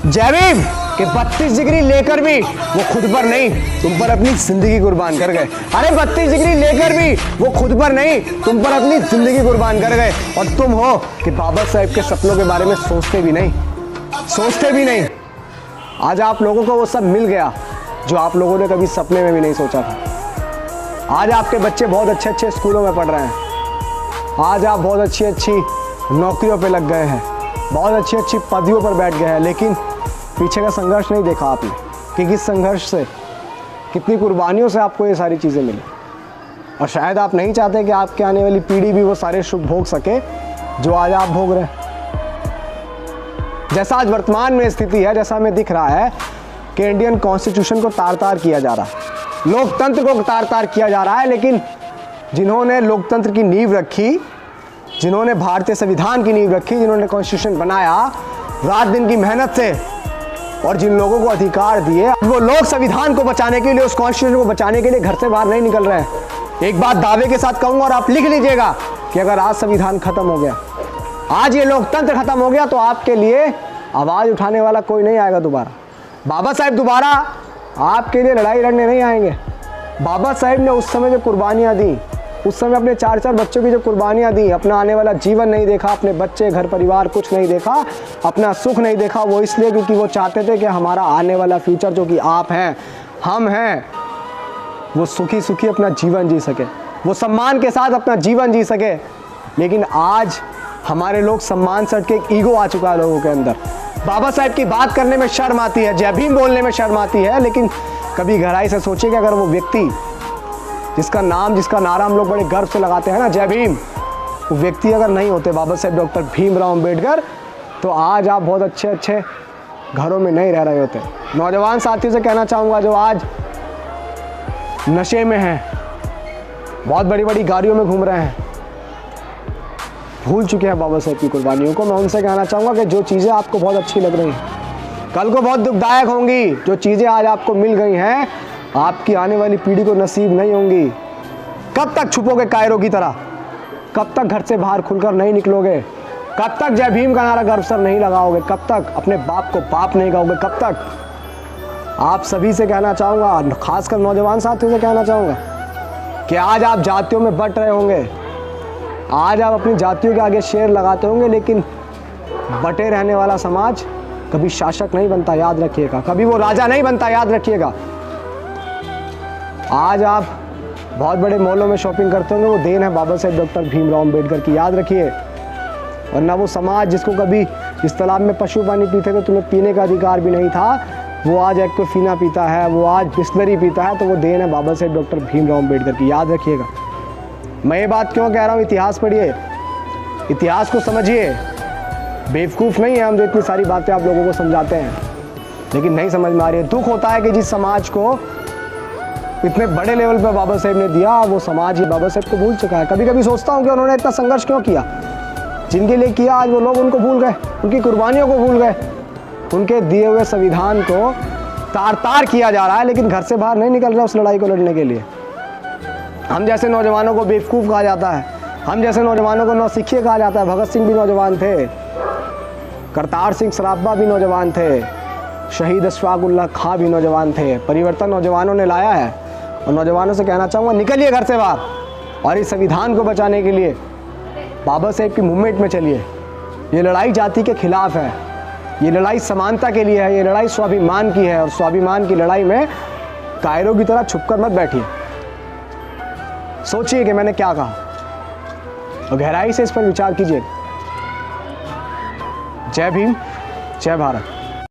जय भीम कि 32 डिग्री लेकर भी वो खुद पर नहीं तुम पर अपनी जिंदगी कुर्बान कर गए। अरे 32 डिग्री लेकर भी वो खुद पर नहीं तुम पर अपनी जिंदगी कुर्बान कर गए। और तुम हो कि बाबा साहेब के सपनों के बारे में सोचते भी नहीं। आज आप लोगों को वो सब मिल गया जो आप लोगों ने कभी सपने में भी नहीं सोचा था। आज आपके बच्चे बहुत अच्छे स्कूलों में पढ़ रहे हैं। आज आप बहुत अच्छी नौकरियों पे लग गए हैं, बहुत अच्छी पदवियों पर बैठ गए हैं, लेकिन पीछे का संघर्ष नहीं देखा आपने कि किस संघर्ष से, कितनी कुर्बानियों से आपको ये सारी चीज़ें मिली। और शायद आप नहीं चाहते कि आपके आने वाली पीढ़ी भी वो सारे सुख भोग सके जो आज आप भोग रहे हैं। जैसा आज वर्तमान में स्थिति है, जैसा हमें दिख रहा है कि इंडियन कॉन्स्टिट्यूशन को तार-तार किया जा रहा है, लोकतंत्र को तार-तार किया जा रहा है, लेकिन जिन्होंने लोकतंत्र की नींव रखी, जिन्होंने भारतीय संविधान की नींव रखी, जिन्होंने कॉन्स्टिट्यूशन बनाया रात दिन की मेहनत से, और जिन लोगों को अधिकार दिए, वो लोग संविधान को बचाने के लिए, उस कॉन्स्टिट्यूशन को बचाने के लिए घर से बाहर नहीं निकल रहे हैं। एक बात दावे के साथ कहूंगा और आप लिख लीजिएगा कि अगर आज संविधान खत्म हो गया, आज ये लोकतंत्र खत्म हो गया, तो आपके लिए आवाज उठाने वाला कोई नहीं आएगा दोबारा। बाबा साहेब दोबारा आपके लिए लड़ाई लड़ने नहीं आएंगे। बाबा साहेब ने उस समय जो कुर्बानियाँ दी, उस समय अपने 4 बच्चों की जो कुर्बानियाँ दी, अपना आने वाला जीवन नहीं देखा, अपने बच्चे, घर परिवार कुछ नहीं देखा, अपना सुख नहीं देखा, वो इसलिए क्योंकि वो चाहते थे कि हमारा आने वाला फ्यूचर जो कि आप हैं, हम हैं, वो सुखी अपना जीवन जी सके, वो सम्मान के साथ अपना जीवन जी सके। लेकिन आज हमारे लोग सम्मान से हट के एक ईगो आ चुका है लोगों के अंदर। बाबा साहेब की बात करने में शर्म आती है, जय भीम बोलने में शर्म आती है, लेकिन कभी गहराई से सोचिए कि अगर वो व्यक्ति जिसका नारा हम लोग बड़े गर्व से लगाते हैं ना, जय भीम, वो व्यक्ति अगर नहीं होते बाबा साहेब डॉक्टर भीमराव अंबेडकर, तो आज आप बहुत अच्छे घरों में नहीं रह रहे होते। नौजवान साथियों से कहना चाहूँगा जो आज नशे में हैं, बहुत बड़ी गाड़ियों में घूम रहे हैं, भूल चुके हैं बाबा साहेब की कुर्बानियों को, मैं उनसे कहना चाहूँगा कि जो चीज़ें आपको बहुत अच्छी लग रही हैं, कल को बहुत दुखदायक होंगी। जो चीज़ें आज आपको मिल गई हैं, आपकी आने वाली पीढ़ी को नसीब नहीं होंगी। कब तक छुपोगे कायरों की तरह? कब तक घर से बाहर खुलकर नहीं निकलोगे? कब तक जय भीम का नारा गर्व सर नहीं लगाओगे? कब तक अपने बाप को बाप नहीं कहोगे? कब तक? आप सभी से कहना चाहूँगा, खासकर नौजवान साथियों से कहना चाहूँगा कि आज आप जातियों में बंट रहे होंगे, आज आप अपनी जातियों के आगे शेर लगाते होंगे, लेकिन बटे रहने वाला समाज कभी शासक नहीं बनता, याद रखिएगा, कभी वो राजा नहीं बनता, याद रखिएगा। आज आप बहुत बड़े मॉलों में शॉपिंग करते होंगे, वो देन है बाबा साहेब डॉक्टर भीमराव अंबेडकर की, याद रखिए। वरना वो समाज जिसको कभी इस तालाब में पशु पानी पीते थे, तुम्हें पीने का अधिकार भी नहीं था, वो आज एक्वाफिना पीता है, वो आज बिस्लरी पीता है, तो वो देन है बाबा साहेब डॉक्टर भीमराव अंबेडकर की, याद रखिएगा। मैं ये बात क्यों कह रहा हूँ? इतिहास पढ़िए, इतिहास को समझिए। बेवकूफ़ नहीं है हम जो इतनी सारी बातें आप लोगों को समझाते हैं, लेकिन नहीं समझ में आ रही है। दुख होता है कि जिस समाज को इतने बड़े लेवल पर बाबा साहेब ने दिया, वो समाज ही बाबा साहेब को भूल चुका है। कभी कभी सोचता हूँ कि उन्होंने इतना संघर्ष क्यों किया, जिनके लिए किया, आज वो लोग उनको भूल गए, उनकी कुर्बानियों को भूल गए। उनके दिए हुए संविधान को तार-तार किया जा रहा है, लेकिन घर से बाहर नहीं निकल रहा उस लड़ाई को लड़ने के लिए। हम जैसे नौजवानों को बेवकूफ़ कहा जाता है, हम जैसे नौजवानों को नौसिखिए कहा जाता है। भगत सिंह भी नौजवान थे, करतार सिंह सराफा भी नौजवान थे, शहीद अशफाक उल्लाह खां भी नौजवान थे। परिवर्तन नौजवानों ने लाया है, और नौजवानों से कहना चाहूँगा, निकलिए घर से बाहर और इस संविधान को बचाने के लिए बाबा साहेब की मूवमेंट में चलिए। ये लड़ाई जाति के खिलाफ है, ये लड़ाई समानता के लिए है, ये लड़ाई स्वाभिमान की है, और स्वाभिमान की लड़ाई में कायरों की तरह छुपकर मत बैठिए। सोचिए कि मैंने क्या कहा और गहराई से इस पर विचार कीजिए। जय भीम, जय भारत।